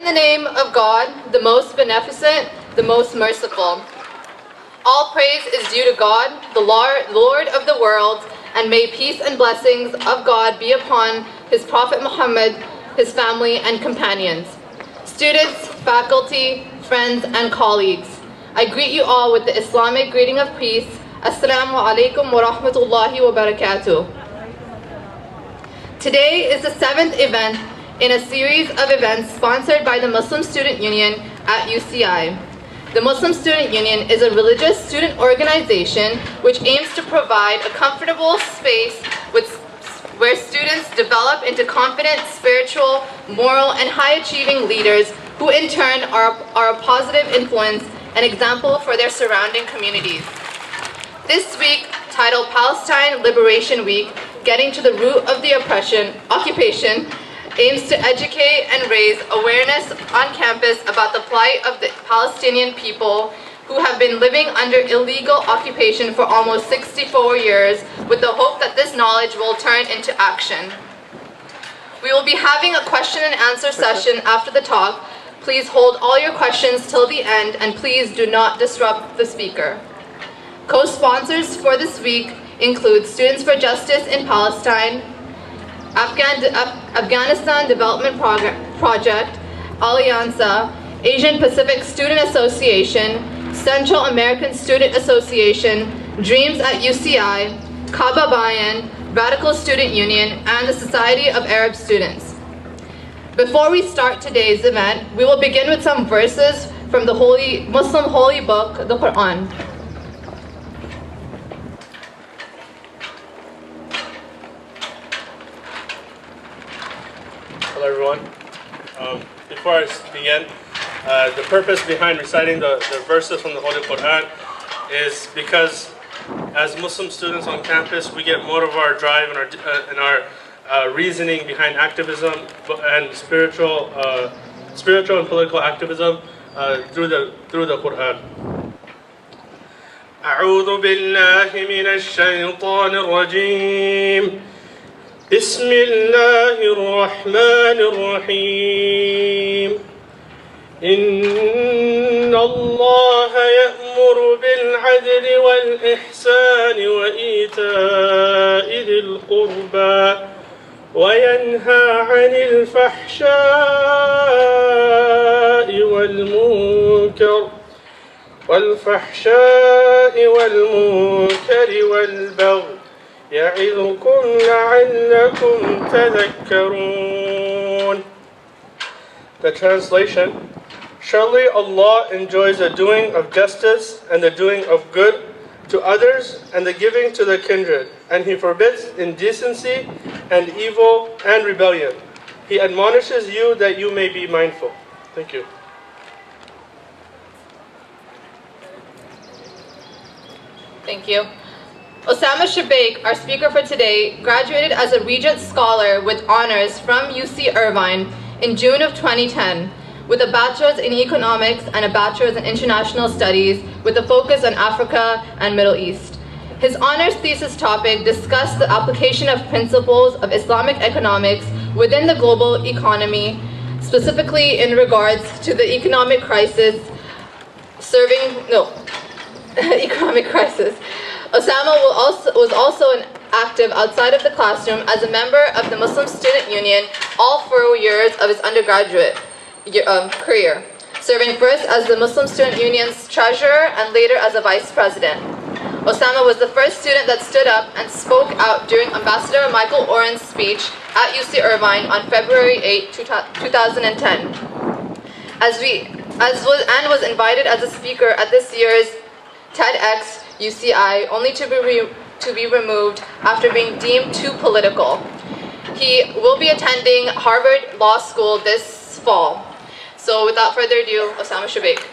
In the name of God, the most beneficent, the most merciful. All praise is due to God, the Lord of the world, and may peace and blessings of God be upon His Prophet Muhammad, his family, and companions. Students, faculty, friends, and colleagues, I greet you all with the Islamic greeting of peace. Assalamu alaikum wa rahmatullahi wa barakatuh. Today is the 7th event in a series of events sponsored by the Muslim Student Union at UCI. The Muslim Student Union is a religious student organization which aims to provide a comfortable space where students develop into confident, spiritual, moral, and high-achieving leaders who in turn are a positive influence and example for their surrounding communities. This week, titled Palestine Liberation Week, Getting to the Root of the Occupation, aims to educate and raise awareness on campus about the plight of the Palestinian people who have been living under illegal occupation for almost 64 years, with the hope that this knowledge will turn into action. We will be having a question and answer session after the talk. Please hold all your questions till the end, and please do not disrupt the speaker. Co-sponsors for this week include Students for Justice in Palestine, Afghanistan Development Project, Alianza, Asian Pacific Student Association, Central American Student Association, Dreams at UCI, Kaba Bayan, Radical Student Union, and the Society of Arab Students. Before we start today's event, we will begin with some verses from the Muslim holy book, the Quran. Hello everyone. Before I begin, the purpose behind reciting the verses from the Holy Quran is because as Muslim students on campus, we get more of our drive and our reasoning behind activism and spiritual and political activism through the Quran. أعوذ بالله من الشيطان الرجيم. بسم الله الرحمن الرحيم. إن الله يأمر بالعدل والإحسان وإيتاء ذي القربى وينهى عن الفحشاء والمنكر والبغي يعظكم لعلكم تذكرون. The translation: Surely Allah enjoys the doing of justice and the doing of good to others and the giving to the kindred, and He forbids indecency and evil and rebellion. He admonishes you that you may be mindful. Thank you. Thank you. Osama Shabaik, our speaker for today, graduated as a Regent Scholar with honors from UC Irvine in June of 2010, with a Bachelor's in Economics and a Bachelor's in International Studies with a focus on Africa and Middle East. His honors thesis topic discussed the application of principles of Islamic economics within the global economy, specifically in regards to the economic crisis. Osama was also active outside of the classroom as a member of the Muslim Student Union all 4 years of his undergraduate career, serving first as the Muslim Student Union's treasurer and later as a vice president. Osama was the first student that stood up and spoke out during Ambassador Michael Oren's speech at UC Irvine on February 8, 2010, and was invited as a speaker at this year's TEDx UCI, only to be removed after being deemed too political. He will be attending Harvard Law School this fall. So without further ado, Osama Shabaik.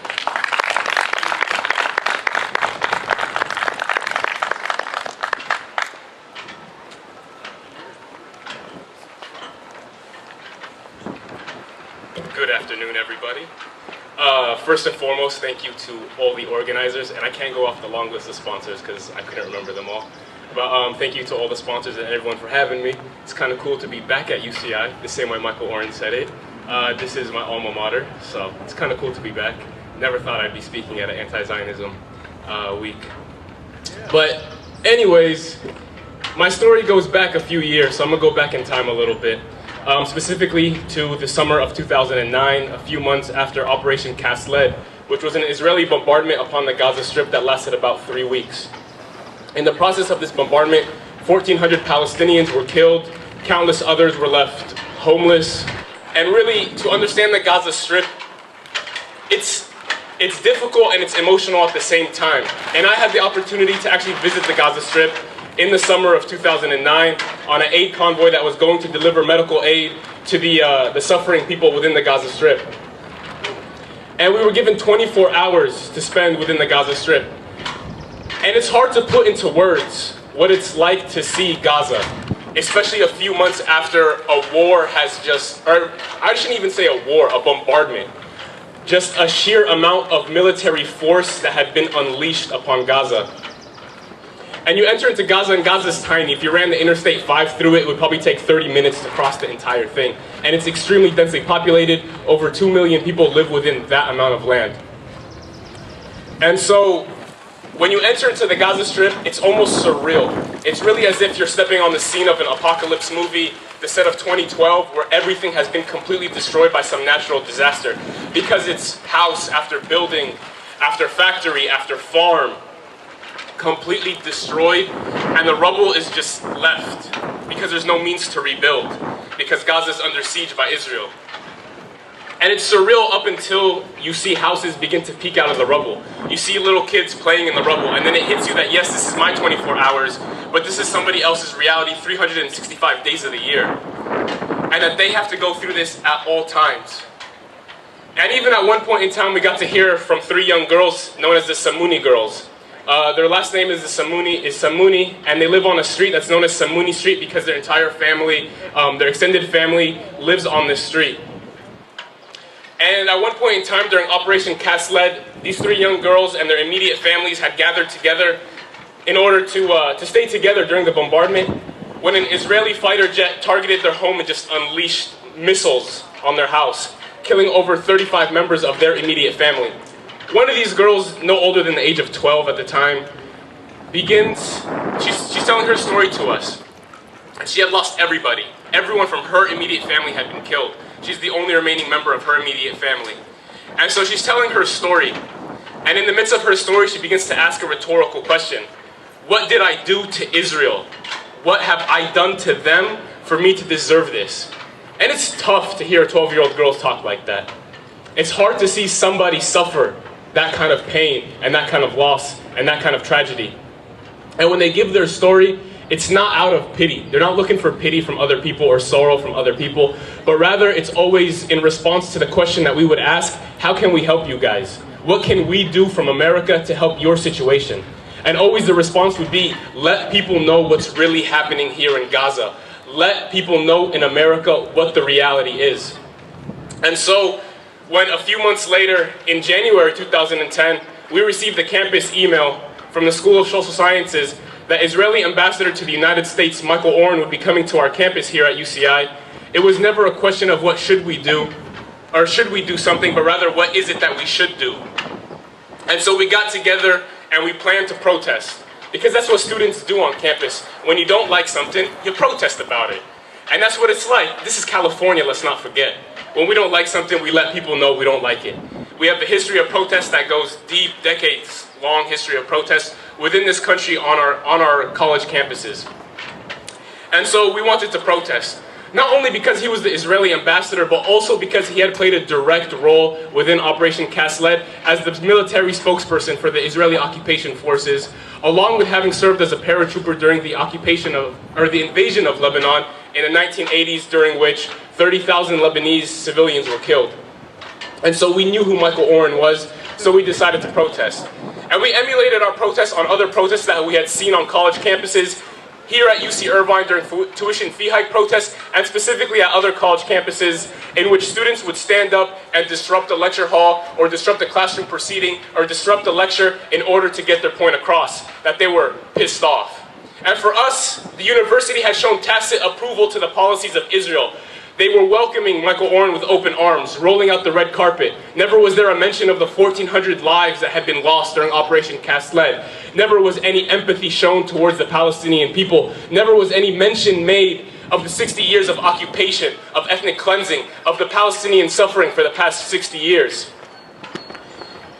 Good afternoon, everybody. First and foremost, thank you to all the organizers, and I can't go off the long list of sponsors because I couldn't remember them all. But thank you to all the sponsors and everyone for having me. It's kind of cool to be back at UCI, the same way Michael Oren said it. This is my alma mater, so it's kind of cool to be back. Never thought I'd be speaking at an anti-Zionism week. But anyways, my story goes back a few years, so I'm gonna go back in time a little bit. Specifically to the summer of 2009, a few months after Operation Cast Lead, which was an Israeli bombardment upon the Gaza Strip that lasted about 3 weeks. In the process of this bombardment, 1,400 Palestinians were killed, countless others were left homeless. And really, to understand the Gaza Strip, it's difficult and it's emotional at the same time. And I had the opportunity to actually visit the Gaza Strip in the summer of 2009 on an aid convoy that was going to deliver medical aid to the suffering people within the Gaza Strip. And we were given 24 hours to spend within the Gaza Strip. And it's hard to put into words what it's like to see Gaza, especially a few months after a war has just, or I shouldn't even say a war, a bombardment. Just a sheer amount of military force that had been unleashed upon Gaza. And you enter into Gaza, and Gaza's tiny. If you ran the Interstate 5 through it, it would probably take 30 minutes to cross the entire thing. And it's extremely densely populated. Over 2 million people live within that amount of land. And so, when you enter into the Gaza Strip, it's almost surreal. It's really as if you're stepping on the scene of an apocalypse movie, the set of 2012, where everything has been completely destroyed by some natural disaster. Because it's house after building, after factory, after farm, completely destroyed, and the rubble is just left because there's no means to rebuild, because Gaza is under siege by Israel. And it's surreal up until you see houses begin to peek out of the rubble. You see little kids playing in the rubble, and then it hits you that yes, this is my 24 hours, but this is somebody else's reality 365 days of the year. And that they have to go through this at all times. And even at one point in time, we got to hear from 3 young girls known as the Samuni girls. Their last name is Samuni, and they live on a street that's known as Samuni Street because their entire family, their extended family, lives on this street. And at one point in time during Operation Cast Lead, these 3 young girls and their immediate families had gathered together in order to stay together during the bombardment when an Israeli fighter jet targeted their home and just unleashed missiles on their house, killing over 35 members of their immediate family. One of these girls, no older than the age of 12 at the time, she's telling her story to us. And she had lost everybody. Everyone from her immediate family had been killed. She's the only remaining member of her immediate family. And so she's telling her story. And in the midst of her story, she begins to ask a rhetorical question. What did I do to Israel? What have I done to them for me to deserve this? And it's tough to hear 12-year-old girls talk like that. It's hard to see somebody suffer that kind of pain and that kind of loss and that kind of tragedy. And when they give their story, it's not out of pity. They're not looking for pity from other people or sorrow from other people, but rather it's always in response to the question that we would ask, how can we help you guys? What can we do from America to help your situation? And always the response would be, let people know what's really happening here in Gaza. Let people know in America what the reality is. And so, when a few months later, in January 2010, we received a campus email from the School of Social Sciences that Israeli ambassador to the United States, Michael Oren, would be coming to our campus here at UCI. It was never a question of what should we do, or should we do something, but rather what is it that we should do. And so we got together and we planned to protest, because that's what students do on campus. When you don't like something, you protest about it. And that's what it's like. This is California, let's not forget. When we don't like something, we let people know we don't like it. We have a history of protest that goes deep, decades-long history of protest within this country on our college campuses. And so we wanted to protest. Not only because he was the Israeli ambassador, but also because he had played a direct role within Operation Cast Lead as the military spokesperson for the Israeli occupation forces, along with having served as a paratrooper during the invasion of Lebanon in the 1980s, during which 30,000 Lebanese civilians were killed. And so we knew who Michael Oren was, so we decided to protest. And we emulated our protests on other protests that we had seen on college campuses, here at UC Irvine during tuition fee hike protests, and specifically at other college campuses in which students would stand up and disrupt a lecture hall or disrupt a classroom proceeding or disrupt a lecture in order to get their point across, that they were pissed off. And for us, the university has shown tacit approval to the policies of Israel. They were welcoming Michael Oren with open arms, rolling out the red carpet. Never was there a mention of the 1,400 lives that had been lost during Operation Cast Lead. Never was any empathy shown towards the Palestinian people. Never was any mention made of the 60 years of occupation, of ethnic cleansing, of the Palestinian suffering for the past 60 years.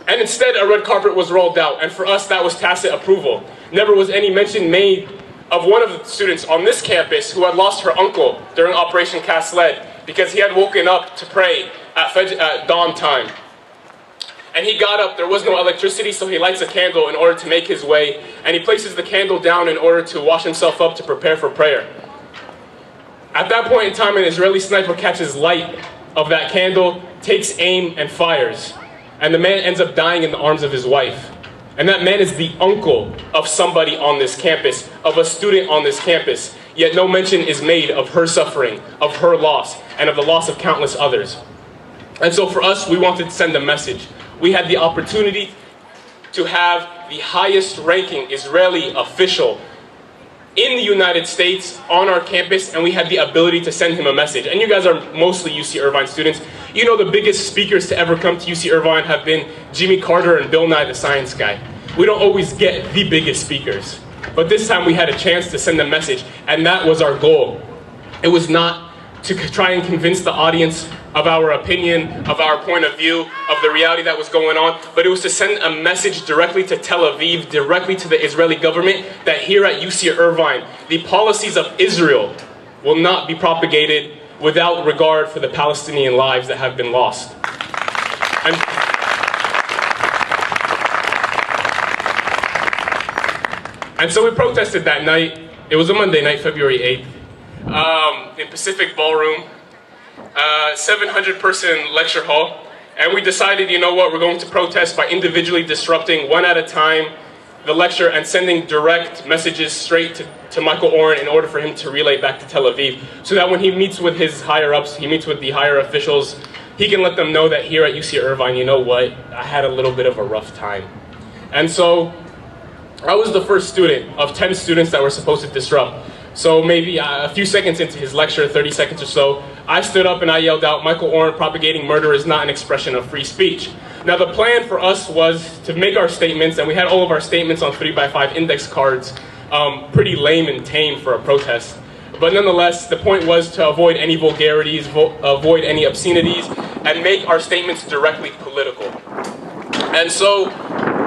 And instead, a red carpet was rolled out, and for us, that was tacit approval. Never was any mention made of one of the students on this campus who had lost her uncle during Operation Cast Lead because he had woken up to pray at dawn time. And he got up, there was no electricity, so he lights a candle in order to make his way, and he places the candle down in order to wash himself up to prepare for prayer. At that point in time, an Israeli sniper catches light of that candle, takes aim, and fires. And the man ends up dying in the arms of his wife. And that man is the uncle of somebody on this campus, of a student on this campus. Yet no mention is made of her suffering, of her loss, and of the loss of countless others. And so for us, we wanted to send a message. We had the opportunity to have the highest ranking Israeli official in the United States on our campus, and we had the ability to send him a message. And you guys are mostly UC Irvine students. You know the biggest speakers to ever come to UC Irvine have been Jimmy Carter and Bill Nye the Science Guy. We don't always get the biggest speakers, but this time we had a chance to send a message, and that was our goal. It was not to try and convince the audience of our opinion, of our point of view, of the reality that was going on, but it was to send a message directly to Tel Aviv, directly to the Israeli government, that here at UC Irvine, the policies of Israel will not be propagated without regard for the Palestinian lives that have been lost. And so we protested that night. It was a Monday night, February 8th, in Pacific Ballroom, 700-person lecture hall. And we decided, you know what, we're going to protest by individually disrupting one at a time the lecture and sending direct messages straight to Michael Oren in order for him to relay back to Tel Aviv, so that when he meets with his higher-ups, he meets with the higher officials, he can let them know that here at UC Irvine, you know what, I had a little bit of a rough time. And so I was the first student of 10 students that were supposed to disrupt. So maybe a few seconds into his lecture, 30 seconds or so, I stood up and I yelled out, "Michael Oren, propagating murder is not an expression of free speech." Now the plan for us was to make our statements, and we had all of our statements on 3x5 index cards, pretty lame and tame for a protest. But nonetheless, the point was to avoid any vulgarities, avoid any obscenities, and make our statements directly political. And so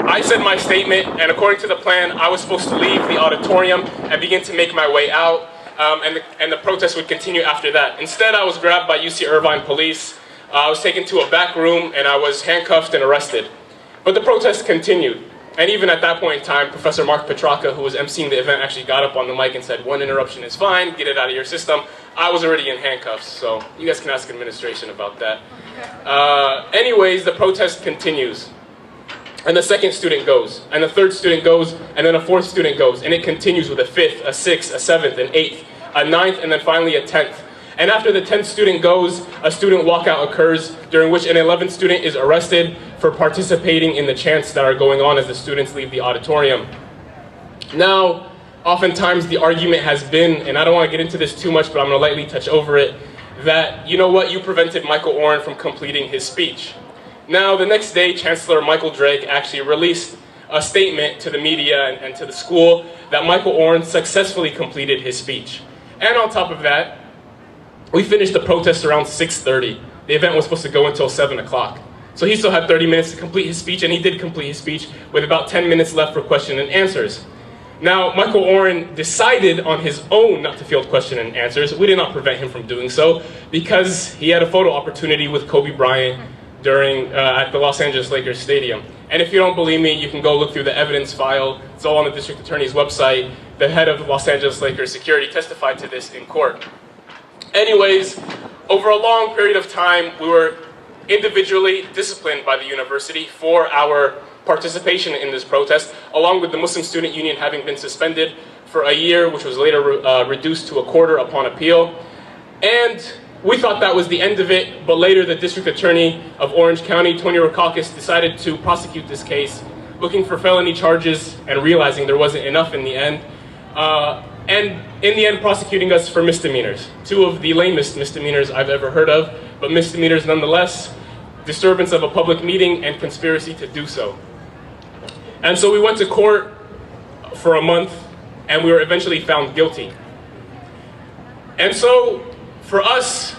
I said my statement, and according to the plan, I was supposed to leave the auditorium and begin to make my way out, and the protest would continue after that. Instead, I was grabbed by UC Irvine police. I was taken to a back room, and I was handcuffed and arrested. But the protest continued. And even at that point in time, Professor Mark Petraka, who was emceeing the event, actually got up on the mic and said, "One interruption is fine, get it out of your system." I was already in handcuffs, so you guys can ask administration about that. Anyways, the protest continues. And the second student goes, and the third student goes, and then a fourth student goes, and it continues with a fifth, a sixth, a seventh, an eighth, a ninth, and then finally a 10th. And after the 10th student goes, a student walkout occurs, during which an 11th student is arrested for participating in the chants that are going on as the students leave the auditorium. Now, oftentimes the argument has been, and I don't want to get into this too much, but I'm going to lightly touch over it, that, you know what, you prevented Michael Oren from completing his speech. Now, the next day, Chancellor Michael Drake actually released a statement to the media and to the school that Michael Oren successfully completed his speech. And on top of that, we finished the protest around 6:30. The event was supposed to go until 7 o'clock. So he still had 30 minutes to complete his speech, and he did complete his speech with about 10 minutes left for question and answers. Now, Michael Oren decided on his own not to field question and answers. We did not prevent him from doing so because he had a photo opportunity with Kobe Bryant at the Los Angeles Lakers Stadium. And if you don't believe me, you can go look through the evidence file. It's all on the district attorney's website. The head of Los Angeles Lakers security testified to this in court. Anyways, over a long period of time, we were individually disciplined by the university for our participation in this protest, along with the Muslim Student Union having been suspended for a year, which was later reduced to a quarter upon appeal. And we thought that was the end of it, but later the district attorney of Orange County, Tony Rokakis, decided to prosecute this case, looking for felony charges and realizing there wasn't enough in the end. and in the end prosecuting us for misdemeanors. 2 of the lamest misdemeanors I've ever heard of, but misdemeanors nonetheless: disturbance of a public meeting and conspiracy to do so. And so we went to court for a month, and we were eventually found guilty. And so for us,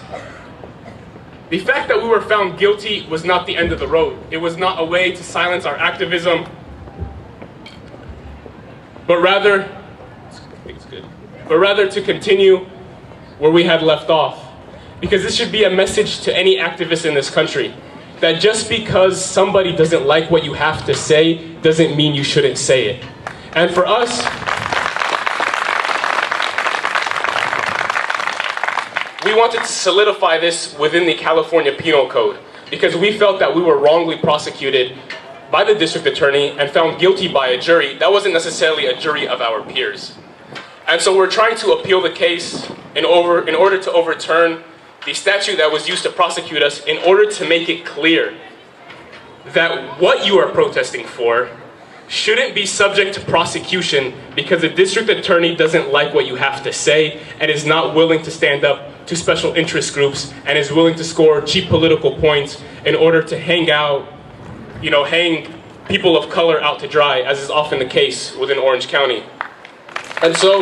the fact that we were found guilty was not the end of the road. It was not a way to silence our activism, but rather to continue where we had left off. Because this should be a message to any activist in this country, that just because somebody doesn't like what you have to say doesn't mean you shouldn't say it. And for us, we wanted to solidify this within the California Penal Code, because we felt that we were wrongly prosecuted by the district attorney and found guilty by a jury that wasn't necessarily a jury of our peers. And so we're trying to appeal the case in order to overturn the statute that was used to prosecute us, in order to make it clear that what you are protesting for shouldn't be subject to prosecution because the district attorney doesn't like what you have to say and is not willing to stand up to special interest groups and is willing to score cheap political points in order to hang people of color out to dry, as is often the case within Orange County. And so,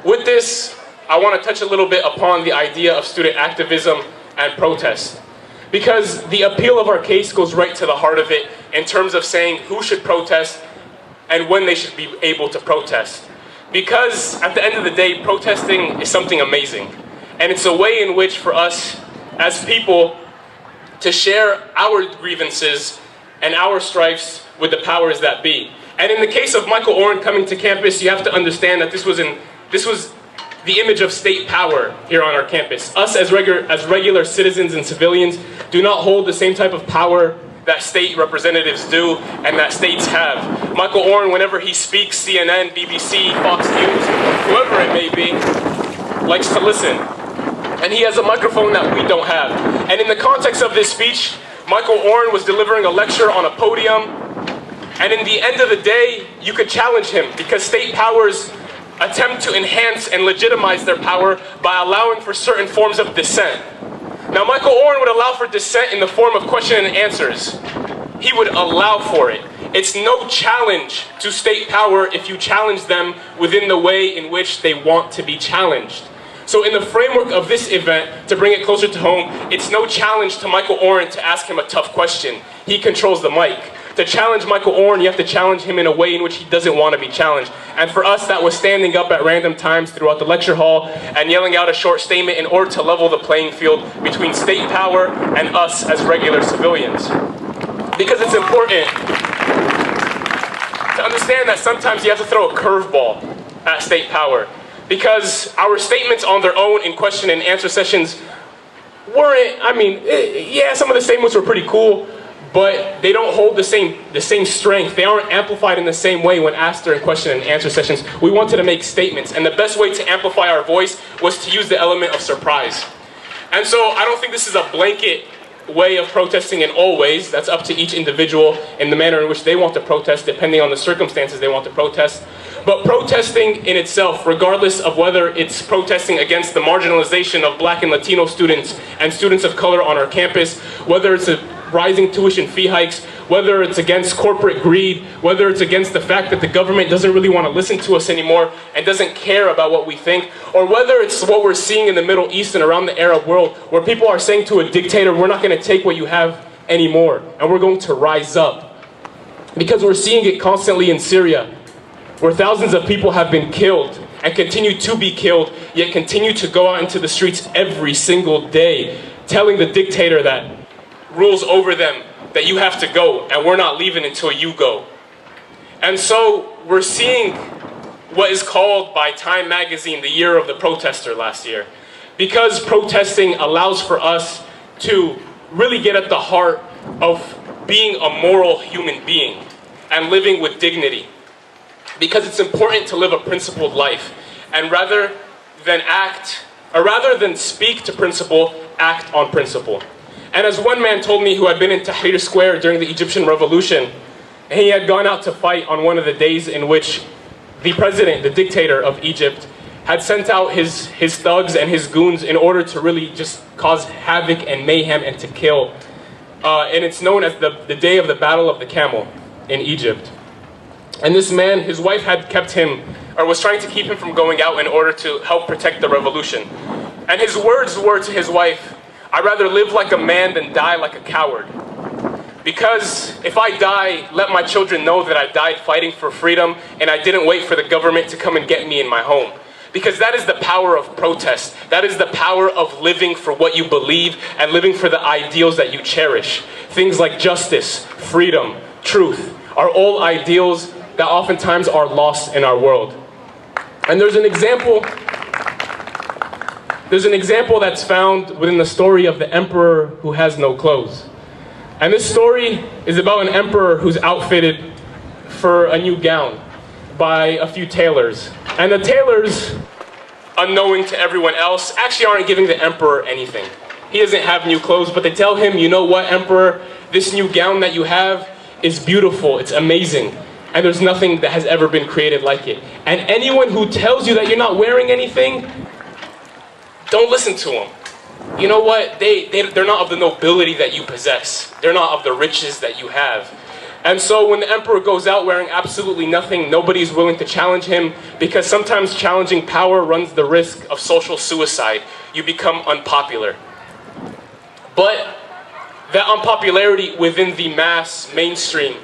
with this, I want to touch a little bit upon the idea of student activism and protest. Because the appeal of our case goes right to the heart of it in terms of saying who should protest and when they should be able to protest. Because at the end of the day, protesting is something amazing. And it's a way in which for us as people to share our grievances and our strifes with the powers that be. And in the case of Michael Oren coming to campus, you have to understand that this was the image of state power here on our campus. Us as regular citizens and civilians do not hold the same type of power that state representatives do and that states have. Michael Oren, whenever he speaks, CNN, BBC, Fox News, whoever it may be, likes to listen. And he has a microphone that we don't have. And in the context of this speech, Michael Oren was delivering a lecture on a podium, and in the end of the day, you could challenge him because state powers attempt to enhance and legitimize their power by allowing for certain forms of dissent. Now, Michael Oren would allow for dissent in the form of question and answers. He would allow for it. It's no challenge to state power if you challenge them within the way in which they want to be challenged. So in the framework of this event, to bring it closer to home, it's no challenge to Michael Oren to ask him a tough question. He controls the mic. To challenge Michael Oren, you have to challenge him in a way in which he doesn't want to be challenged. And for us, that was standing up at random times throughout the lecture hall and yelling out a short statement in order to level the playing field between state power and us as regular civilians. Because it's important to understand that sometimes you have to throw a curveball at state power. Because our statements on their own in question and answer sessions weren't, yeah, some of the statements were pretty cool, but they don't hold the same strength. They aren't amplified in the same way when asked during question and answer sessions. We wanted to make statements, and the best way to amplify our voice was to use the element of surprise. And so I don't think this is a blanket way of protesting in all ways. That's up to each individual in the manner in which they want to protest, depending on the circumstances they want to protest. But protesting in itself, regardless of whether it's protesting against the marginalization of Black and Latino students and students of color on our campus, whether it's a rising tuition fee hikes, whether it's against corporate greed, whether it's against the fact that the government doesn't really want to listen to us anymore and doesn't care about what we think, or whether it's what we're seeing in the Middle East and around the Arab world, where people are saying to a dictator, we're not going to take what you have anymore, and we're going to rise up. Because we're seeing it constantly in Syria, where thousands of people have been killed and continue to be killed, yet continue to go out into the streets every single day, telling the dictator that rules over them that you have to go, and we're not leaving until you go. And so we're seeing what is called by Time magazine the year of the protester last year, because protesting allows for us to really get at the heart of being a moral human being and living with dignity. Because it's important to live a principled life, and rather than speak to principle, act on principle. And as one man told me who had been in Tahrir Square during the Egyptian Revolution, And he had gone out to fight on one of the days in which the president, the dictator of Egypt, had sent out his thugs and his goons in order to really just cause havoc and mayhem and to kill. And it's known as the day of the Battle of the Camel in Egypt. And this man, his wife had kept him, or was trying to keep him from going out in order to help protect the revolution. And his words were to his wife, "I'd rather live like a man than die like a coward. Because if I die, let my children know that I died fighting for freedom and I didn't wait for the government to come and get me in my home." Because that is the power of protest. That is the power of living for what you believe and living for the ideals that you cherish. Things like justice, freedom, truth are all ideals that oftentimes are lost in our world. And there's an example that's found within the story of the emperor who has no clothes. And this story is about an emperor who's outfitted for a new gown by a few tailors. And the tailors, unknowing to everyone else, actually aren't giving the emperor anything. He doesn't have new clothes, but they tell him, "You know what, emperor? This new gown that you have is beautiful, it's amazing. And there's nothing that has ever been created like it. And anyone who tells you that you're not wearing anything, don't listen to them. You know what? They're not of the nobility that you possess. They're not of the riches that you have." And so when the emperor goes out wearing absolutely nothing, nobody's willing to challenge him, because sometimes challenging power runs the risk of social suicide. You become unpopular. But that unpopularity within the mass mainstream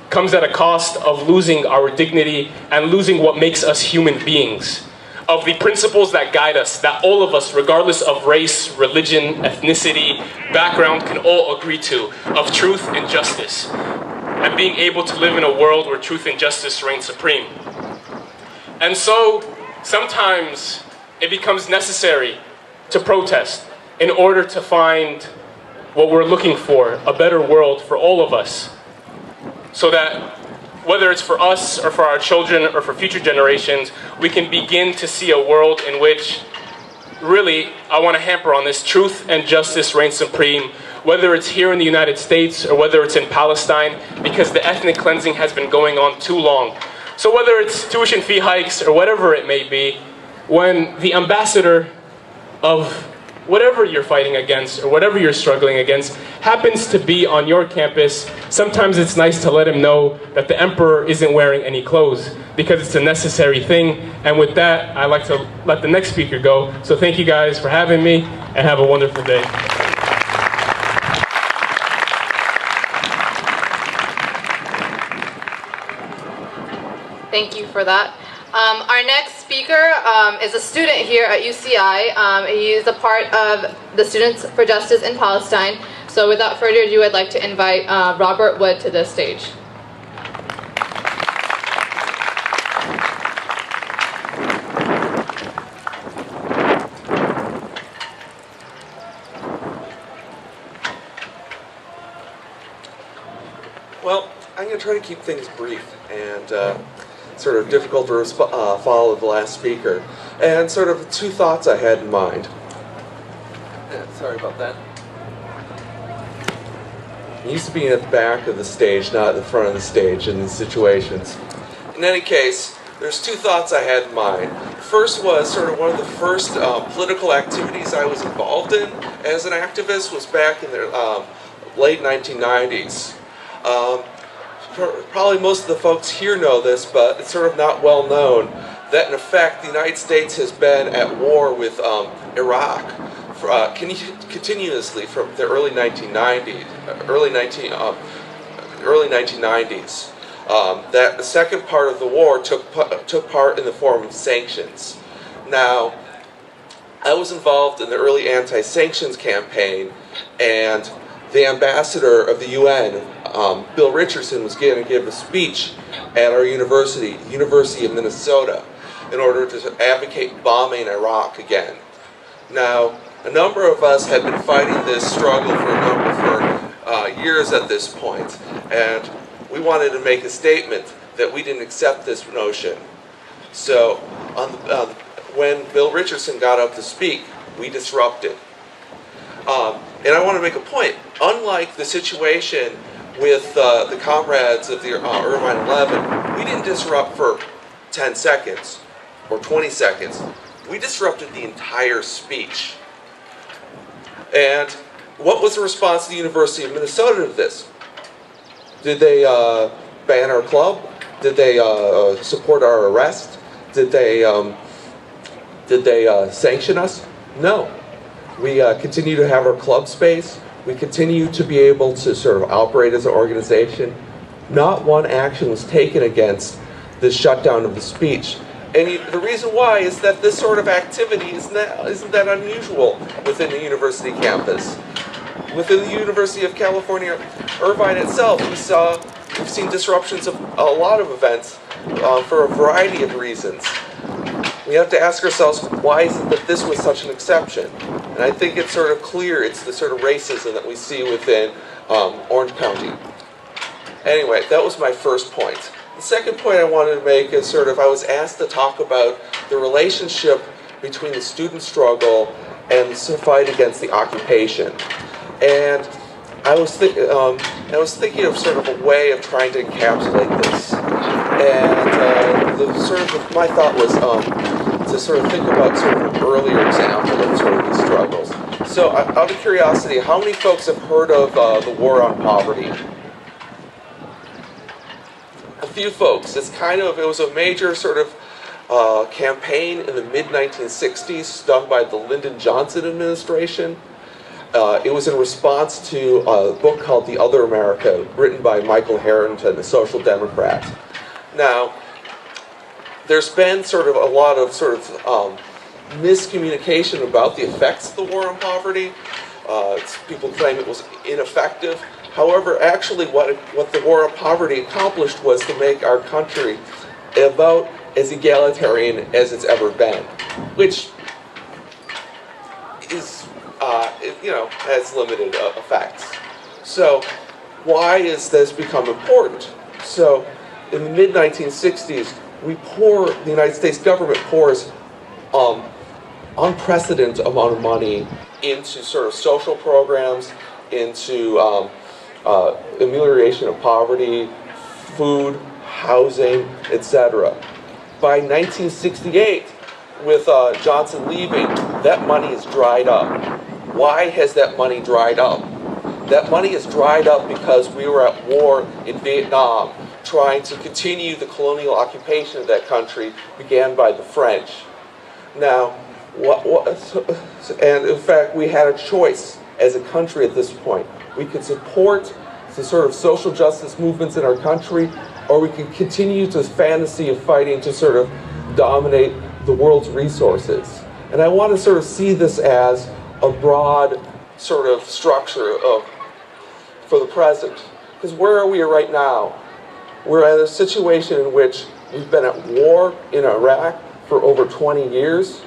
comes at a cost of losing our dignity and losing what makes us human beings, of the principles that guide us, that all of us, regardless of race, religion, ethnicity, background, can all agree to, of truth and justice, and being able to live in a world where truth and justice reign supreme. And so sometimes it becomes necessary to protest in order to find what we're looking for, a better world for all of us, so that whether it's for us or for our children or for future generations, we can begin to see a world in which, really, I want to hamper on this, truth and justice reign supreme, whether it's here in the United States or whether it's in Palestine, because the ethnic cleansing has been going on too long. So whether it's tuition fee hikes or whatever it may be, when the ambassador of whatever you're fighting against or whatever you're struggling against happens to be on your campus, sometimes it's nice to let him know that the emperor isn't wearing any clothes, because it's a necessary thing. And with that, I'd like to let the next speaker go. So thank you guys for having me, and have a wonderful day. Thank you for that. Our next speaker is a student here at UCI. He is a part of the Students for Justice in Palestine. So without further ado, I'd like to invite Robert Wood to the stage. Well, I'm going to try to keep things brief and sort of difficult to follow the last speaker, and sort of two thoughts I had in mind. Sorry about that. I'm used to being at the back of the stage, not at the front of the stage in these situations. In any case, there's two thoughts I had in mind. The first was sort of one of the first political activities I was involved in as an activist was back in the late 1990s. Probably most of the folks here know this, but it's sort of not well known that in effect the United States has been at war with Iraq continuously from the early 1990s. That the second part of the war took part in the form of sanctions. Now, I was involved in the early anti-sanctions campaign, and the ambassador of the UN, Bill Richardson, was going to give a speech at our university, University of Minnesota, in order to advocate bombing Iraq again. Now, a number of us had been fighting this struggle for years at this point, and we wanted to make a statement that we didn't accept this notion. So, when Bill Richardson got up to speak, we disrupted. And I want to make a point. Unlike the situation with the comrades of the Irvine 11, we didn't disrupt for 10 seconds or 20 seconds. We disrupted the entire speech. And what was the response of the University of Minnesota to this? Did they ban our club? Did they support our arrest? Did they sanction us? No. We continue to have our club space. We continue to be able to sort of operate as an organization. Not one action was taken against this shutdown of the speech. And the reason why is that this sort of activity isn't that unusual within the university campus. Within the University of California, Irvine itself, we've seen disruptions of a lot of events for a variety of reasons. We have to ask ourselves, why is it that this was such an exception? And I think it's sort of clear, it's the sort of racism that we see within Orange County. Anyway, that was my first point. The second point I wanted to make is sort of, I was asked to talk about the relationship between the student struggle and the fight against the occupation. And I was thinking of sort of a way of trying to encapsulate this. And my thought was to sort of think about sort of an earlier example of sort of these struggles. So out of curiosity, how many folks have heard of the War on Poverty? A few folks. It was a major sort of campaign in the mid-1960s done by the Lyndon Johnson administration. It was in response to a book called The Other America, written by Michael Harrington, a social democrat. Now, there's been sort of a lot of miscommunication about the effects of the war on poverty. People claim it was ineffective. However, actually what the war on poverty accomplished was to make our country about as egalitarian as it's ever been, which is, has limited effects. So why has this become important? So in the mid-1960s, the United States government pours unprecedented amount of money into sort of social programs, into amelioration of poverty, food, housing, etc. By 1968, with Johnson leaving, that money is dried up. Why has that money dried up? That money is dried up because we were at war in Vietnam, trying to continue the colonial occupation of that country began by the French. Now, and in fact, we had a choice as a country at this point. We could support the sort of social justice movements in our country, or we could continue this fantasy of fighting to sort of dominate the world's resources. And I want to sort of see this as a broad sort of structure for the present. Because where are we right now? We're at a situation in which we've been at war in Iraq for over 20 years.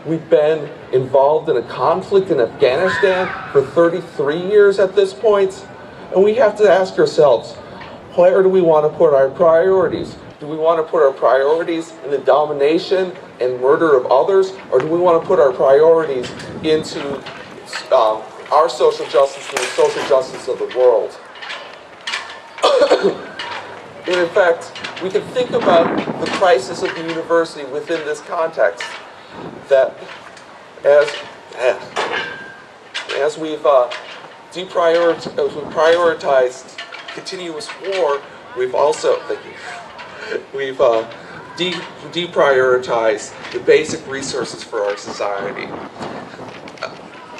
We've been involved in a conflict in Afghanistan for 33 years at this point. And we have to ask ourselves, where do we want to put our priorities? Do we want to put our priorities in the domination and murder of others? Or do we want to put our priorities into our social justice and the social justice of the world? And in fact, we can think about the crisis of the university within this context. That as we've prioritized continuous war, we've also deprioritized the basic resources for our society.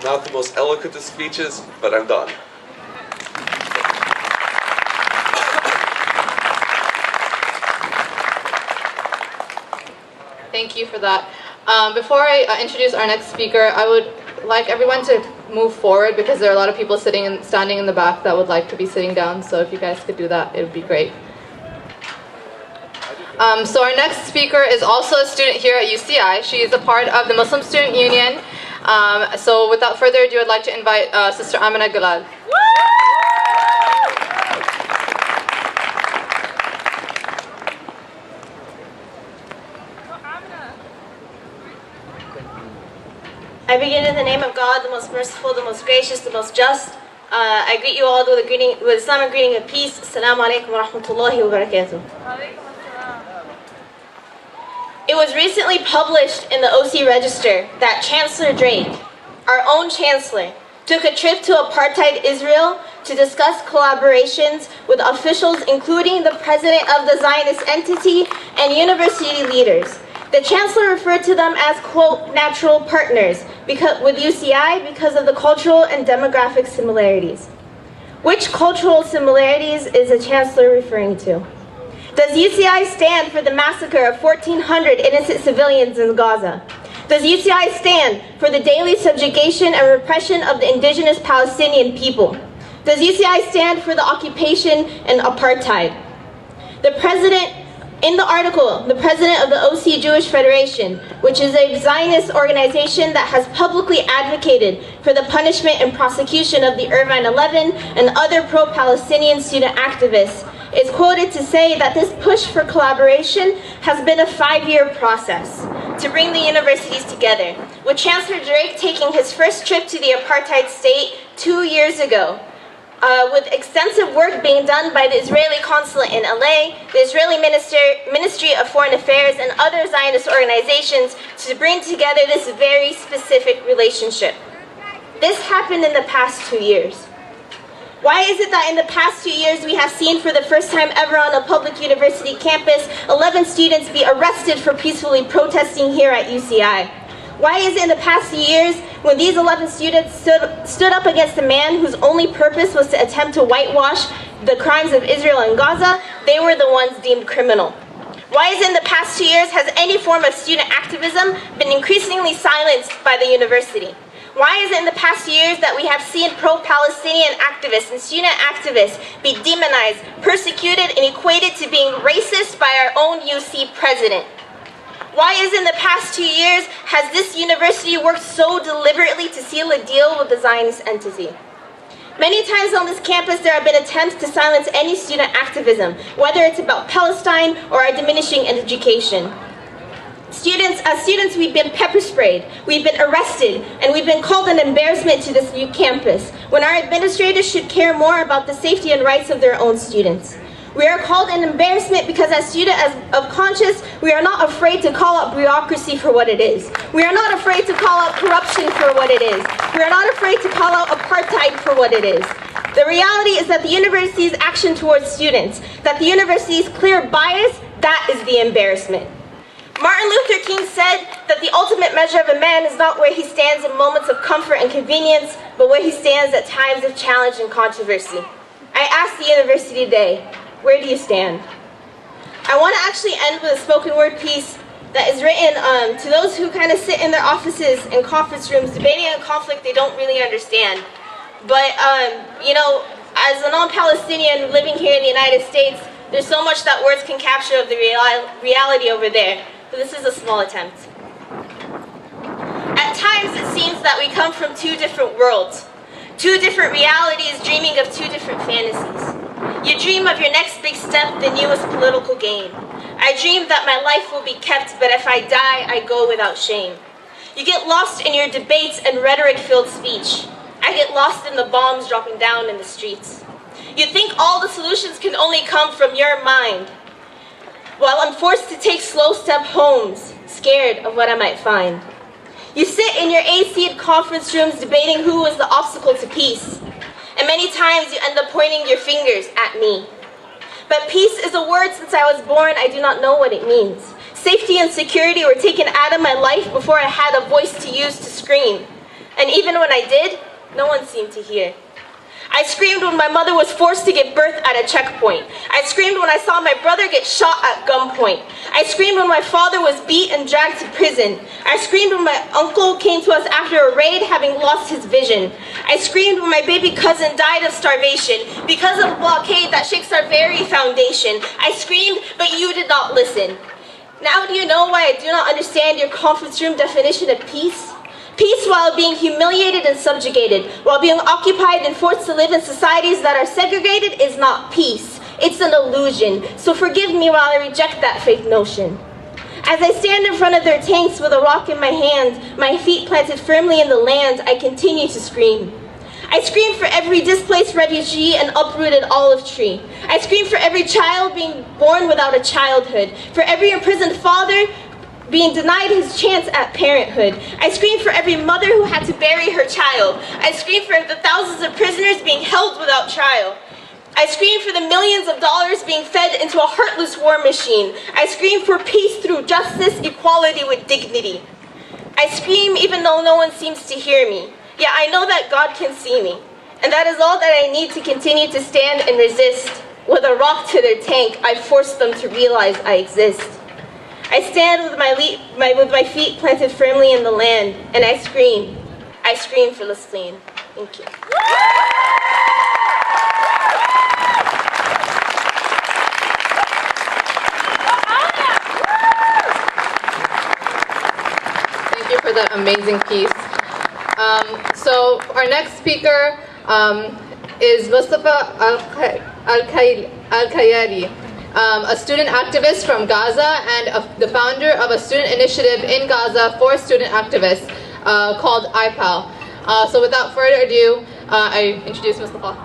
Not the most eloquent of speeches, but I'm done. Thank you for that. Before I introduce our next speaker, I would like everyone to move forward because there are a lot of people standing in the back that would like to be sitting down. So if you guys could do that, it would be great. So our next speaker is also a student here at UCI. She is a part of the Muslim Student Union. So without further ado, I'd like to invite Sister Amina Gulal. I begin in the name of God, the most merciful, the most gracious, the most just. I greet you all with Islamic greeting of peace. Assalamu alaikum wa rahmatullahi wa barakatuh. It was recently published in the OC Register that Chancellor Drake, our own chancellor, took a trip to apartheid Israel to discuss collaborations with officials including the president of the Zionist entity and university leaders. The chancellor referred to them as, quote, natural partners with UCI because of the cultural and demographic similarities. Which cultural similarities is the chancellor referring to? Does UCI stand for the massacre of 1,400 innocent civilians in Gaza? Does UCI stand for the daily subjugation and repression of the indigenous Palestinian people? Does UCI stand for the occupation and apartheid? In the article, the president of the OC Jewish Federation, which is a Zionist organization that has publicly advocated for the punishment and prosecution of the Irvine 11 and other pro-Palestinian student activists, is quoted to say that this push for collaboration has been a 5-year process to bring the universities together, with Chancellor Drake taking his first trip to the apartheid state 2 years ago, with extensive work being done by the Israeli consulate in LA, the Israeli Ministry of Foreign Affairs, and other Zionist organizations to bring together this very specific relationship. This happened in the past 2 years. Why is it that in the past 2 years we have seen for the first time ever on a public university campus 11 students be arrested for peacefully protesting here at UCI? Why is it in the past few years when these 11 students stood up against a man whose only purpose was to attempt to whitewash the crimes of Israel and Gaza, they were the ones deemed criminal? Why is it in the past 2 years has any form of student activism been increasingly silenced by the university? Why is it in the past years that we have seen pro-Palestinian activists and student activists be demonized, persecuted, and equated to being racist by our own UC president? Why is it in the past 2 years has this university worked so deliberately to seal a deal with the Zionist entity? Many times on this campus there have been attempts to silence any student activism, whether it's about Palestine or our diminishing education. As students, we've been pepper sprayed, we've been arrested, and we've been called an embarrassment to this new campus, when our administrators should care more about the safety and rights of their own students. We are called an embarrassment because as students of conscience, we are not afraid to call out bureaucracy for what it is. We are not afraid to call out corruption for what it is. We are not afraid to call out apartheid for what it is. The reality is that the university's action towards students, that the university's clear bias, that is the embarrassment. Martin Luther King said that the ultimate measure of a man is not where he stands in moments of comfort and convenience, but where he stands at times of challenge and controversy. I ask the university today, where do you stand? I want to actually end with a spoken word piece that is written to those who kind of sit in their offices and conference rooms debating a conflict they don't really understand. But, as a non-Palestinian living here in the United States, there's so much that words can capture of the reality over there. But this is a small attempt. At times it seems that we come from two different worlds, two different realities dreaming of two different fantasies. You dream of your next big step, the newest political game. I dream that my life will be kept, but if I die, I go without shame. You get lost in your debates and rhetoric-filled speech. I get lost in the bombs dropping down in the streets. You think all the solutions can only come from your mind, while I'm forced to take slow step homes, scared of what I might find. You sit in your AC'd conference rooms debating who was the obstacle to peace. And many times you end up pointing your fingers at me. But peace is a word since I was born, I do not know what it means. Safety and security were taken out of my life before I had a voice to use to scream. And even when I did, no one seemed to hear. I screamed when my mother was forced to give birth at a checkpoint. I screamed when I saw my brother get shot at gunpoint. I screamed when my father was beat and dragged to prison. I screamed when my uncle came to us after a raid having lost his vision. I screamed when my baby cousin died of starvation because of a blockade that shakes our very foundation. I screamed, but you did not listen. Now do you know why I do not understand your conference room definition of peace? Peace while being humiliated and subjugated, while being occupied and forced to live in societies that are segregated is not peace. It's an illusion. So forgive me while I reject that fake notion. As I stand in front of their tanks with a rock in my hand, my feet planted firmly in the land, I continue to scream. I scream for every displaced refugee and uprooted olive tree. I scream for every child being born without a childhood, for every imprisoned father being denied his chance at parenthood. I scream for every mother who had to bury her child. I scream for the thousands of prisoners being held without trial. I scream for the millions of dollars being fed into a heartless war machine. I scream for peace through justice, equality with dignity. I scream even though no one seems to hear me. Yet I know that God can see me. And that is all that I need to continue to stand and resist. With a rock to their tank, I force them to realize I exist. I stand with my feet planted firmly in the land, and I scream. I scream for Palestine. Thank you. Thank you for that amazing piece. So our next speaker is Mustafa Al-Kayali, a student activist from Gaza and the founder of a student initiative in Gaza for student activists called IPAL. So without further ado, I introduce Mustafa.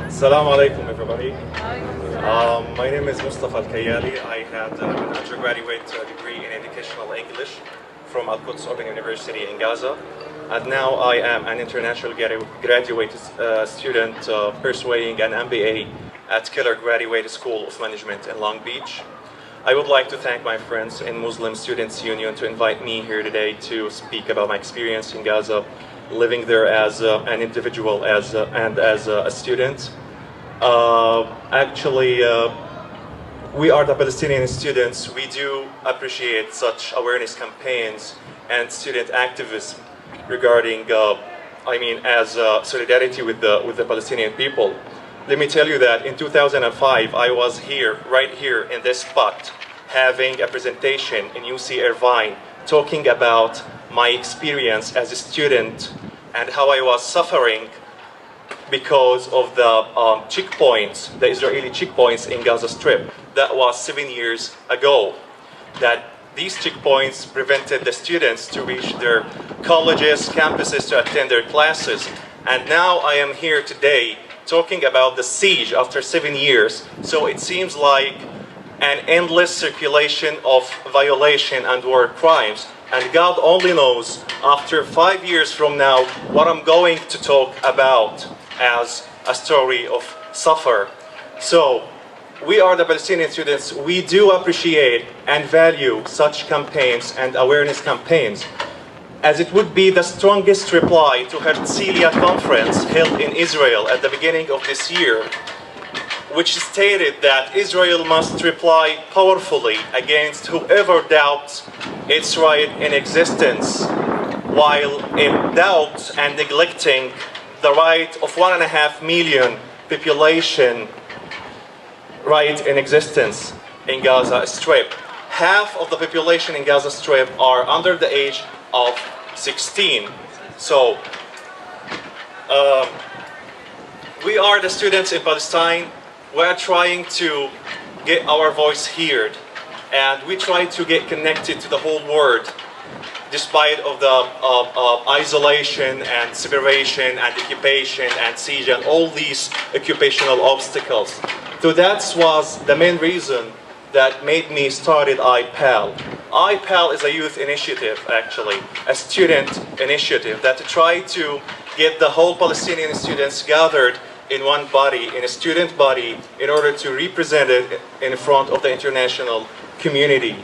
Assalamu alaikum, everybody. My name is Mustafa Al-Kayali. I had an undergraduate degree in educational English from Al-Quds Open University in Gaza. And now I am an international graduate student pursuing an MBA at Keller Graduate School of Management in Long Beach. I would like to thank my friends in Muslim Students Union to invite me here today to speak about my experience in Gaza, living there as an individual and as a student. We are the Palestinian students. We do appreciate such awareness campaigns and student activism regarding, solidarity with the Palestinian people. Let me tell you that in 2005, I was here, right here in this spot, having a presentation in UC Irvine, talking about my experience as a student and how I was suffering because of the checkpoints, the Israeli checkpoints in Gaza Strip. That was 7 years ago. That these checkpoints prevented the students to reach their colleges, campuses, to attend their classes. And now I am here today talking about the siege after 7 years. So it seems like an endless circulation of violation and war crimes. And God only knows, after 5 years from now, what I'm going to talk about as a story of suffer. So, we are the Palestinian students. We do appreciate and value such campaigns and awareness campaigns, as it would be the strongest reply to Herzliya conference held in Israel at the beginning of this year, which stated that Israel must reply powerfully against whoever doubts its right in existence, while it doubts and neglecting the right of 1.5 million population right in existence in Gaza Strip. Half of the population in Gaza Strip are under the age of 16. So, we are the students in Palestine. We are trying to get our voice heard, and we try to get connected to the whole world, despite of the isolation and separation and occupation and siege and all these occupational obstacles. So that was the main reason that made me started IPAL. IPAL is a youth initiative, actually, a student initiative that try to get the whole Palestinian students gathered in one body, in a student body, in order to represent it in front of the international community.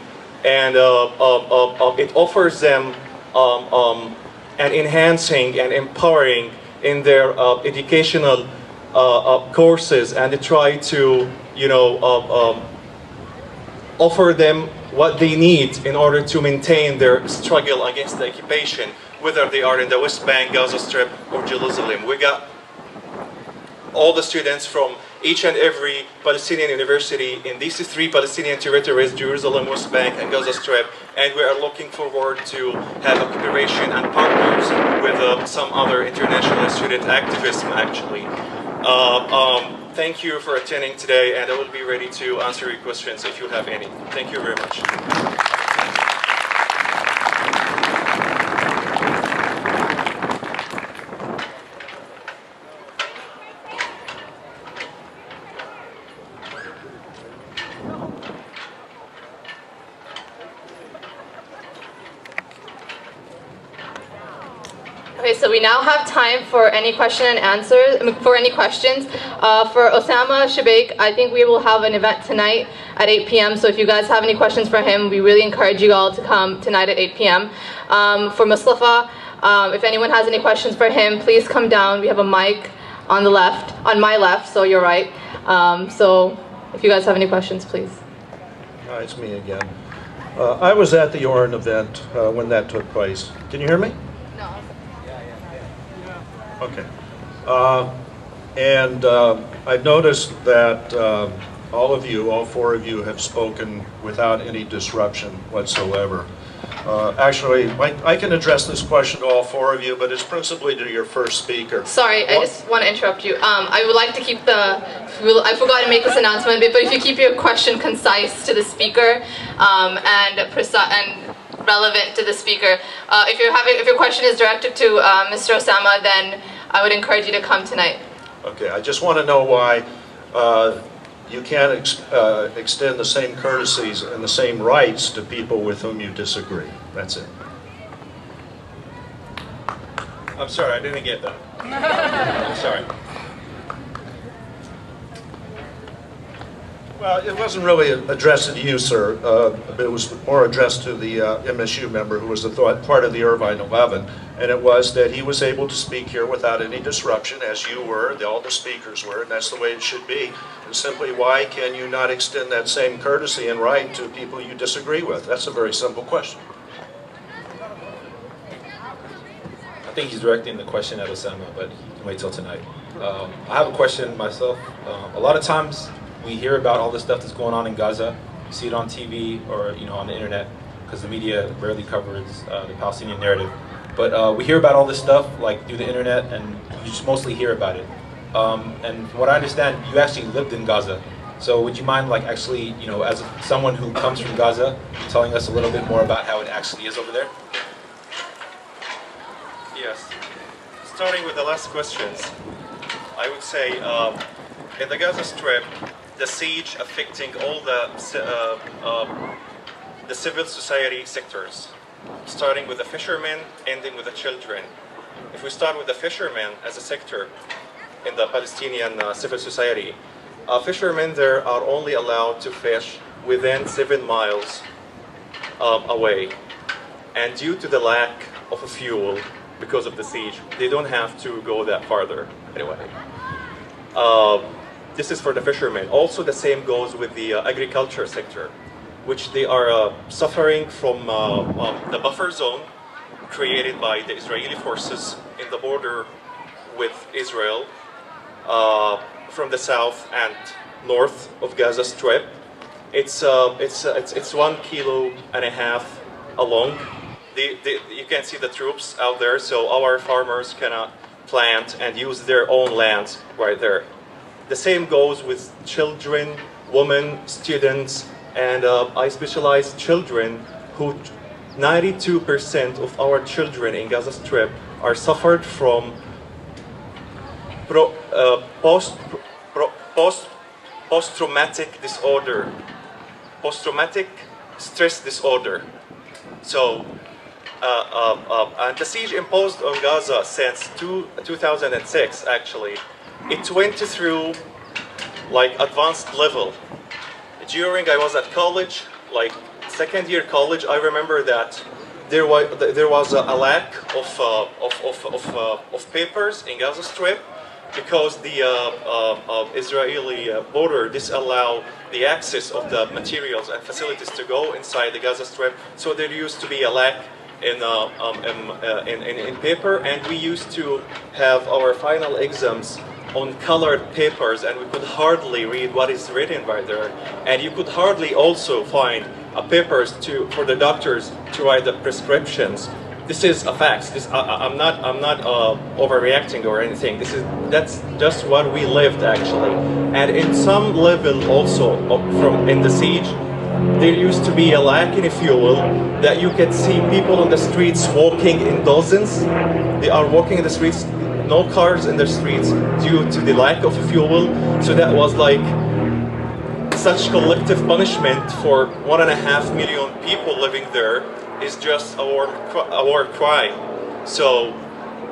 And it offers them an enhancing and empowering in their educational courses, and they try to, offer them what they need in order to maintain their struggle against the occupation, whether they are in the West Bank, Gaza Strip, or Jerusalem. We got all the students from each and every Palestinian university in these 3 Palestinian territories, Jerusalem, West Bank, and Gaza Strip, and we are looking forward to have a cooperation and partners with some other international student activism, actually. thank you for attending today, and I will be ready to answer your questions if you have any. Thank you very much. Okay, so we now have time for any question and answers, for any questions. For Osama Shabaik, I think we will have an event tonight at 8 p.m. So if you guys have any questions for him, we really encourage you all to come tonight at 8 p.m. For Mustafa, if anyone has any questions for him, please come down. We have a mic on the left, on my left, so you're right. So if you guys have any questions, please. Hi, it's me again. I was at the Oren event when that took place. Can you hear me? No. Okay. I've noticed that all of you, all four of you, have spoken without any disruption whatsoever. Actually, I can address this question to all four of you, but it's principally to your first speaker. Sorry, I just want to interrupt you. I would like to keep I forgot to make this announcement, but if you keep your question concise to the speaker and relevant to the speaker. If your question is directed to Mr. Osama, then I would encourage you to come tonight. Okay, I just want to know why you can't extend the same courtesies and the same rights to people with whom you disagree. That's it. I'm sorry, I didn't get that. I'm sorry. Well, it wasn't really addressed to you, sir, but it was more addressed to the MSU member who was part of the Irvine 11, and it was that he was able to speak here without any disruption, as you were, all the speakers were, and that's the way it should be. And simply, why can you not extend that same courtesy and right to people you disagree with? That's a very simple question. I think he's directing the question at Osama, but he can wait till tonight. I have a question myself. A lot of times, we hear about all the stuff that's going on in Gaza. You see it on TV or on the internet, because the media rarely covers the Palestinian narrative. But we hear about all this stuff like through the internet, and you just mostly hear about it. And from what I understand, you actually lived in Gaza. So would you mind, like, actually, as someone who comes from Gaza, telling us a little bit more about how it actually is over there? Yes. Starting with the last questions, I would say in the Gaza Strip, the siege affecting all the civil society sectors, starting with the fishermen, ending with the children. If we start with the fishermen as a sector in the Palestinian civil society, fishermen there are only allowed to fish within 7 miles away. And due to the lack of fuel, because of the siege, they don't have to go that farther anyway. This is for the fishermen. Also, the same goes with the agriculture sector, which they are suffering from the buffer zone created by the Israeli forces in the border with Israel from the south and north of Gaza Strip. It's 1.5 kilometers along. You can see the troops out there, so our farmers cannot plant and use their own lands right there. The same goes with children, women, students, and I specialize children who 92% of our children in Gaza Strip are suffered from post-traumatic disorder, post-traumatic stress disorder. So, and the siege imposed on Gaza since 2006, actually, it went through like advanced level. During I was at college, like second year college, I remember that there was a lack of papers in Gaza Strip because the Israeli border disallowed the access of the materials and facilities to go inside the Gaza Strip. So there used to be a lack in paper, and we used to have our final exams on colored papers, and we could hardly read what is written right there. And you could hardly also find papers for the doctors to write the prescriptions. this is a fact. I'm not overreacting or anything. That's just what we lived actually. And in some level also in the siege, there used to be a lack in fuel that you could see people on the streets walking in dozens. They are walking in the streets, no cars in the streets due to the lack of fuel. So that was like such collective punishment for 1.5 million people living there is just a war cry. So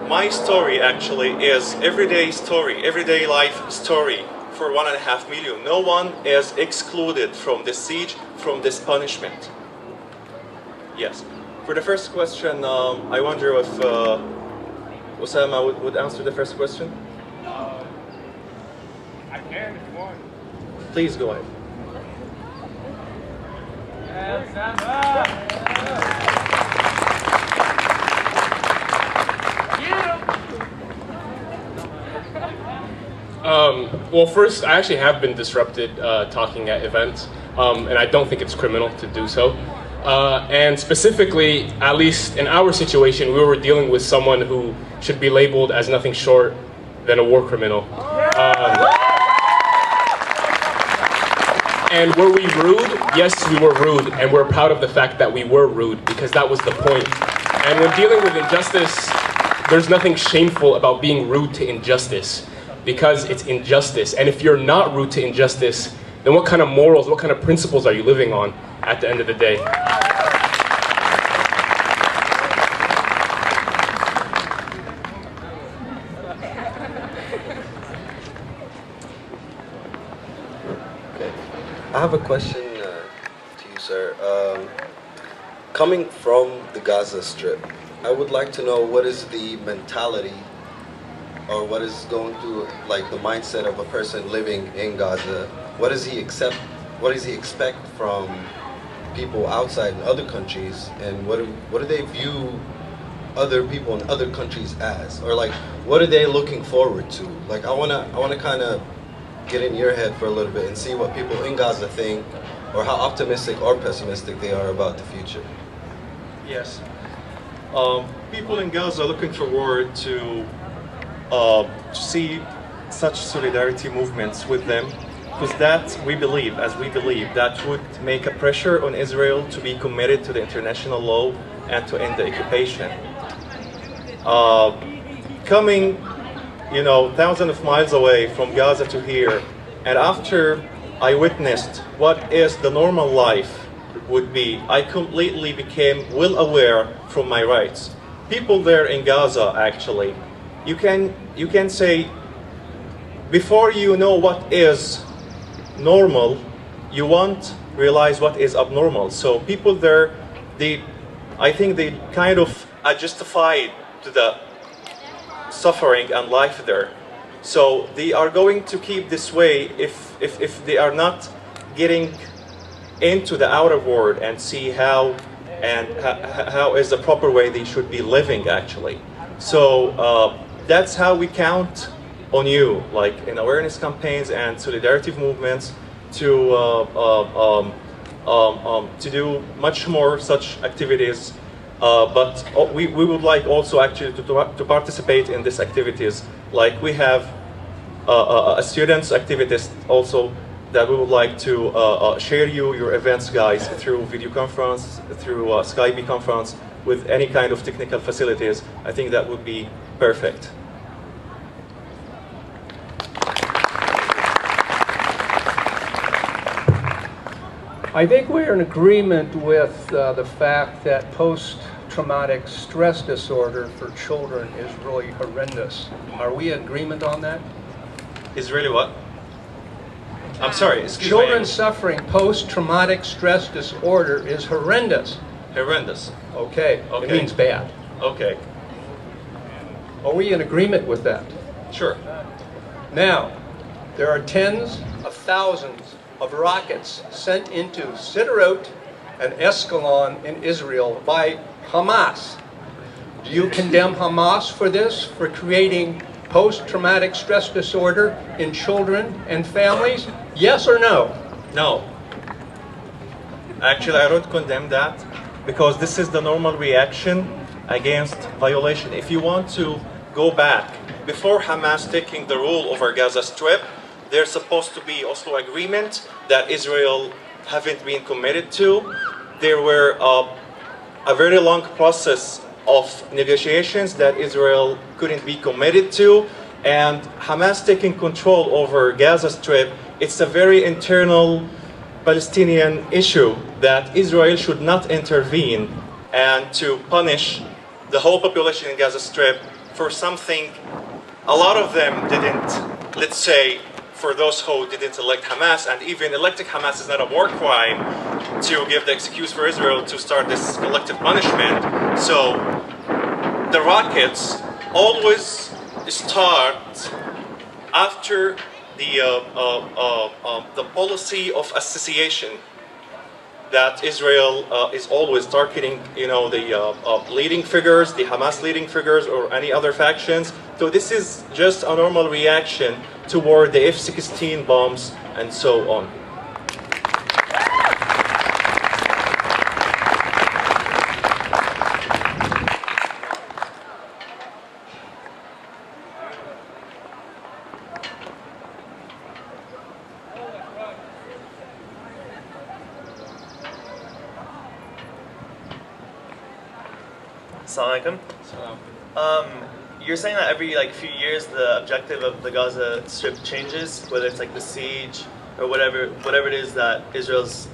my story actually is everyday story, everyday life story for 1.5 million. No one is excluded from this siege, from this punishment. Yes. For the first question, I wonder if Osama would answer the first question. I can if you want. Please go ahead. Well, first, I actually have been disrupted talking at events, and I don't think it's criminal to do so. And specifically, at least in our situation, we were dealing with someone who should be labeled as nothing short than a war criminal. And were we rude? Yes, we were rude, and we're proud of the fact that we were rude, because that was the point. And when dealing with injustice, there's nothing shameful about being rude to injustice, because it's injustice. And if you're not rude to injustice, then what kind of morals, what kind of principles are you living on at the end of the day? I have a question to you, sir. Coming from the Gaza Strip, I would like to know what is the mentality or what is going through like the mindset of a person living in Gaza. What does he accept? What does he expect from people outside in other countries, and what do they view other people in other countries as, or like what are they looking forward to? Like I wanna kind of get in your head for a little bit and see what people in Gaza think, or how optimistic or pessimistic they are about the future. Yes. People in Gaza are looking forward to see such solidarity movements with them, because that we believe that would make a pressure on Israel to be committed to the international law and to end the occupation. Coming, thousands of miles away from Gaza to here, and after I witnessed what is the normal life would be, I completely became well aware from my rights. People there in Gaza, actually, you can say, before you know what is normal, you won't realize what is abnormal. So people there, I think they kind of are justified to the suffering and life there. So they are going to keep this way if they are not getting into the outer world and see how is the proper way they should be living actually. So that's how we count on you, like in awareness campaigns and solidarity movements, to do much more such activities. But we would like also actually to participate in these activities. Like we have a students activist also that we would like to share your events, guys, through video conference, through Skype conference, with any kind of technical facilities. I think that would be perfect. I think we're in agreement with the fact that post-traumatic stress disorder for children is really horrendous. Are we in agreement on that? Is really what? I'm sorry, excuse Children me. suffering post-traumatic stress disorder is horrendous. Horrendous. Okay, Okay. it means bad. Okay, Are we in agreement with that? sure. Now, there are tens of thousands of rockets sent into Sderot and Ascalon in Israel by Hamas. Do you condemn Hamas for this, for creating post-traumatic stress disorder in children and families? Yes or no? No. Actually, I don't condemn that, because this is the normal reaction against violation. If you want to go back, before Hamas taking the rule over Gaza Strip, there's supposed to be Oslo agreement that Israel haven't been committed to. There were a very long process of negotiations that Israel couldn't be committed to, and Hamas taking control over Gaza Strip, it's a very internal Palestinian issue that Israel should not intervene and to punish the whole population in Gaza Strip for something a lot of them didn't, let's say, for those who didn't elect Hamas, and even electing Hamas is not a war crime to give the excuse for Israel to start this collective punishment. So the rockets always start after the policy of association that Israel is always targeting, the leading figures, the Hamas leading figures, or any other factions. So this is just a normal reaction toward the F-16 bombs and so on. Assalamu alaikum. You're saying that every few years the objective of the Gaza Strip changes, whether it's the siege or whatever it is that Israel's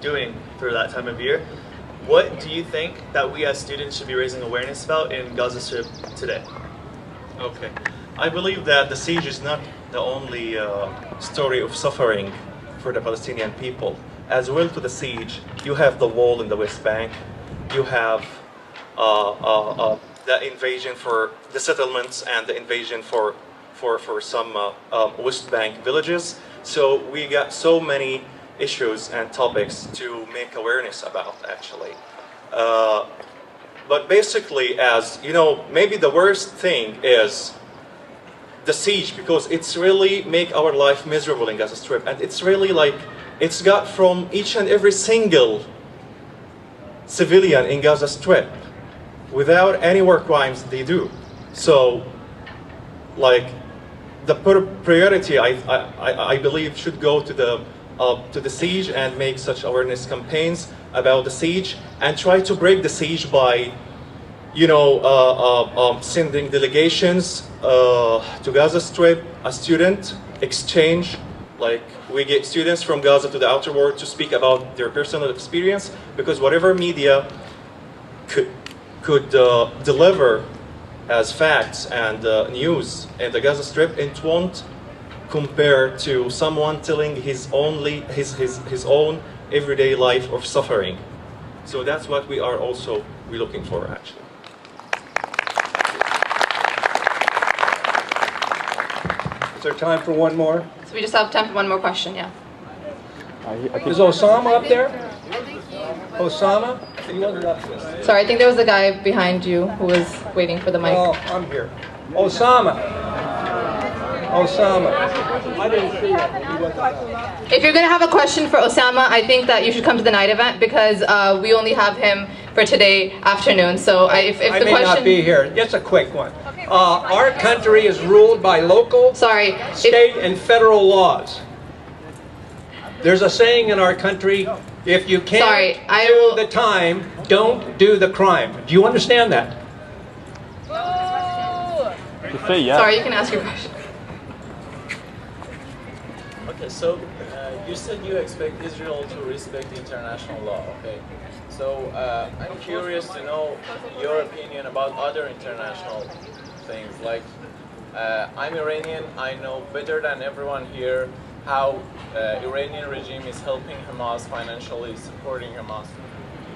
doing for that time of year. What do you think that we as students should be raising awareness about in Gaza Strip today? Okay. I believe that the siege is not the only story of suffering for the Palestinian people. As well to the siege, you have the wall in the West Bank, you have the invasion for the settlements and the invasion for some West Bank villages. So we got so many issues and topics to make awareness about, actually. But basically, as you know, maybe the worst thing is the siege, because it's really make our life miserable in Gaza Strip, and it's really it's got from each and every single civilian in Gaza Strip without any war crimes they do. So, the priority, I believe, should go to the siege and make such awareness campaigns about the siege and try to break the siege by, sending delegations to Gaza Strip, a student exchange. We get students from Gaza to the outer world to speak about their personal experience, because whatever media could deliver as facts and news in the Gaza Strip, it won't compare to someone telling his own everyday life of suffering. So that's what we are also looking for, actually. Is there time for one more? So we just have time for one more question, yeah. Is Osama up there? Osama? He wasn't up there. Sorry, I think there was a guy behind you who was waiting for the mic. Oh, I'm here. Osama. Osama. I didn't see him. If you're going to have a question for Osama, I think that you should come to the night event, because we only have him for today afternoon. So if the I may question... not be here. Just a quick one. Our country is ruled by local, state, and federal laws. There's a saying in our country, if you can't do the time, don't do the crime. Do you understand that? Sorry, you can ask your question. Okay, so you said you expect Israel to respect international law, okay? So I'm curious to know your opinion about other international things. I'm Iranian, I know better than everyone here how Iranian regime is helping Hamas financially, supporting Hamas.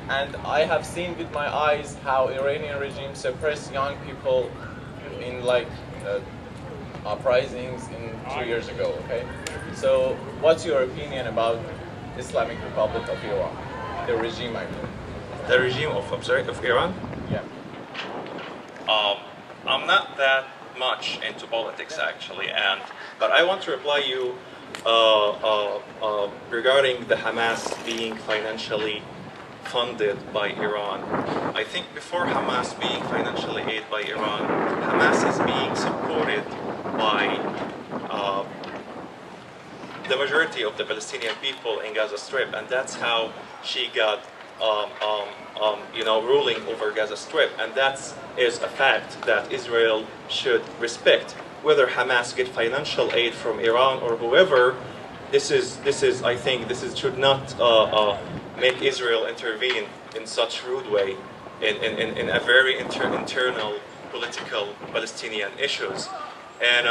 And I have seen with my eyes how Iranian regime suppressed young people in uprisings 2 years ago, okay? So what's your opinion about Islamic Republic of Iran, the regime I mean? The regime of Iran? Yeah. I'm not that much into politics, actually, but I want to reply you regarding the Hamas being financially funded by Iran. I think before Hamas being financially aided by Iran, Hamas is being supported by the majority of the Palestinian people in Gaza Strip, and that's how she got ruling over Gaza Strip, and that is a fact that Israel should respect. Whether Hamas get financial aid from Iran or whoever, I think this should not make Israel intervene in such rude way in a very internal political Palestinian issues. And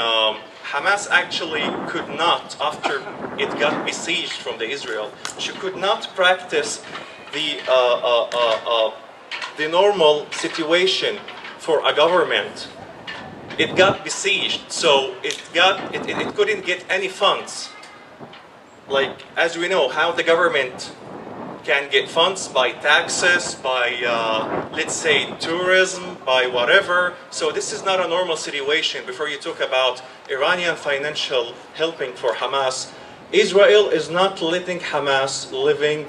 Hamas actually could not, after it got besieged from the Israel, she could not practice the normal situation for a government. It got besieged, so it couldn't get any funds. Like, as we know, how the government can get funds by taxes, by, let's say, tourism, by whatever. So this is not a normal situation. Before you talk about Iranian financial helping for Hamas, Israel is not letting Hamas living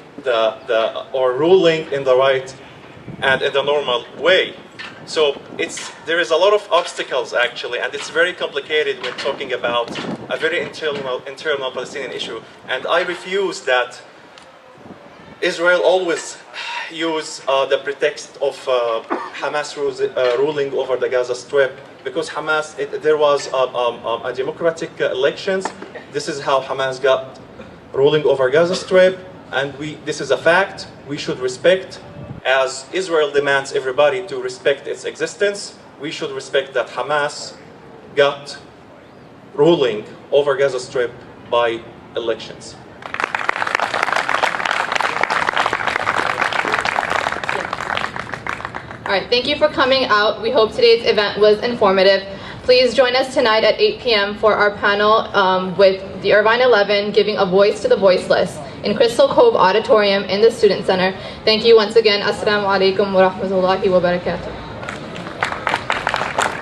or ruling in the right and in the normal way. So there is a lot of obstacles actually, and it's very complicated when talking about a very internal Palestinian issue. And I refuse that Israel always use the pretext of Hamas ruling over the Gaza Strip, because Hamas, there was a democratic elections. This is how Hamas got ruling over Gaza Strip, and this is a fact we should respect. As Israel demands everybody to respect its existence, we should respect that Hamas got ruling over Gaza Strip by elections. All right, thank you for coming out. We hope today's event was informative. Please join us tonight at 8 p.m. for our panel with the Irvine 11, Giving a Voice to the Voiceless, in Crystal Cove Auditorium in the Student Center. Thank you once again. Assalamu alaikum wa rahmatullahi wa barakatuh.